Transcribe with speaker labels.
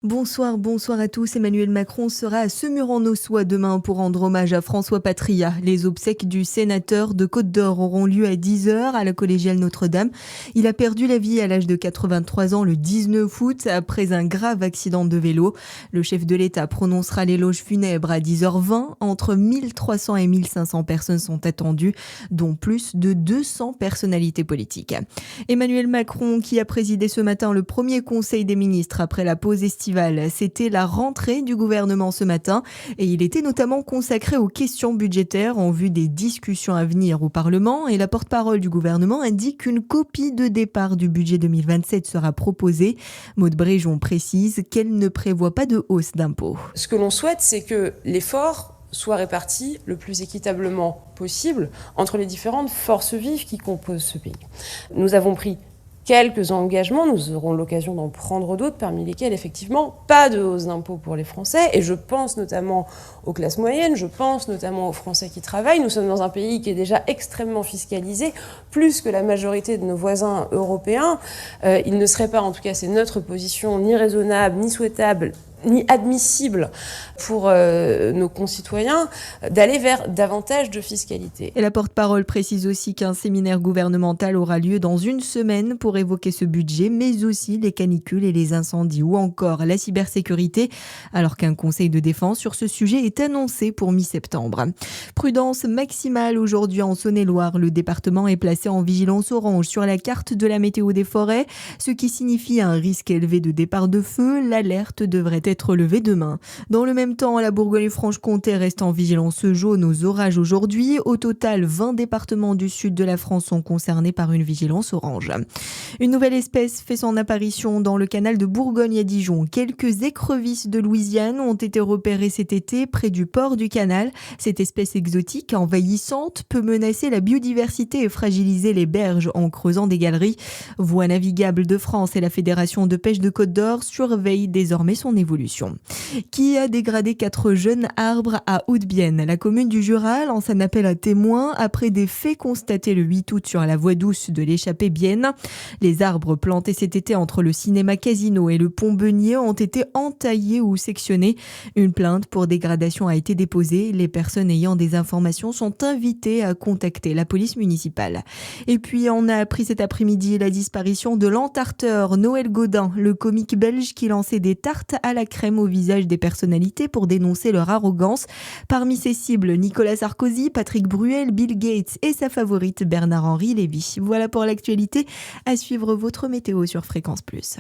Speaker 1: Bonsoir à tous. Emmanuel Macron sera à Semur-en-Auxois demain pour rendre hommage à François Patria. Les obsèques du sénateur de Côte-d'Or auront lieu à 10h à la collégiale Notre-Dame. Il a perdu la vie à l'âge de 83 ans le 19 août après un grave accident de vélo. Le chef de l'État prononcera l'éloge funèbre à 10h20. Entre 1300 et 1500 personnes sont attendues, dont plus de 200 personnalités politiques. Emmanuel Macron, qui a présidé ce matin le premier conseil des ministres après la pause estivale, c'était la rentrée du gouvernement ce matin et il était notamment consacré aux questions budgétaires en vue des discussions à venir au Parlement. Et la porte-parole du gouvernement indique qu'une copie de départ du budget 2027 sera proposée. Maude Bréjon précise qu'elle ne prévoit pas de hausse d'impôts.
Speaker 2: Ce que l'on souhaite, c'est que l'effort soit réparti le plus équitablement possible entre les différentes forces vives qui composent ce pays. Nous avons pris quelques engagements, nous aurons l'occasion d'en prendre d'autres, parmi lesquels effectivement pas de hausse d'impôts pour les Français, et je pense notamment aux classes moyennes, je pense notamment aux Français qui travaillent. Nous sommes dans un pays qui est déjà extrêmement fiscalisé, plus que la majorité de nos voisins européens. Il ne serait pas, en tout cas c'est notre position, ni raisonnable, ni souhaitable, ni admissible pour nos concitoyens d'aller vers davantage de fiscalité.
Speaker 1: Et la porte-parole précise aussi qu'un séminaire gouvernemental aura lieu dans une semaine pour évoquer ce budget, mais aussi les canicules et les incendies ou encore la cybersécurité, alors qu'un conseil de défense sur ce sujet est annoncé pour mi-septembre. Prudence maximale aujourd'hui en Saône-et-Loire. Le département est placé en vigilance orange sur la carte de la météo des forêts, ce qui signifie un risque élevé de départ de feu. L'alerte devrait être levée demain. Dans le même temps, la Bourgogne-Franche-Comté reste en vigilance jaune aux orages aujourd'hui. Au total, 20 départements du sud de la France sont concernés par une vigilance orange. Une nouvelle espèce fait son apparition dans le canal de Bourgogne à Dijon. Quelques écrevisses de Louisiane ont été repérées cet été près du port du canal. Cette espèce exotique envahissante peut menacer la biodiversité et fragiliser les berges en creusant des galeries. Voies navigables de France et la Fédération de pêche de Côte-d'Or surveillent désormais son évolution. Qui a dégradé 4 jeunes arbres à Haute-Bienne. La commune du Jura lance un appel à témoins après des faits constatés le 8 août sur la voie douce de l'échappée Bienne. Les arbres plantés cet été entre le cinéma Casino et le pont Beugnier ont été entaillés ou sectionnés. Une plainte pour dégradation a été déposée. Les personnes ayant des informations sont invitées à contacter la police municipale. Et puis on a appris cet après-midi la disparition de l'entarteur Noël Gaudin, le comique belge qui lançait des tartes à la crème au visage des personnalités pour dénoncer leur arrogance. Parmi ses cibles, Nicolas Sarkozy, Patrick Bruel, Bill Gates et sa favorite Bernard-Henri Lévy. Voilà pour l'actualité. À suivre votre météo sur Fréquence Plus.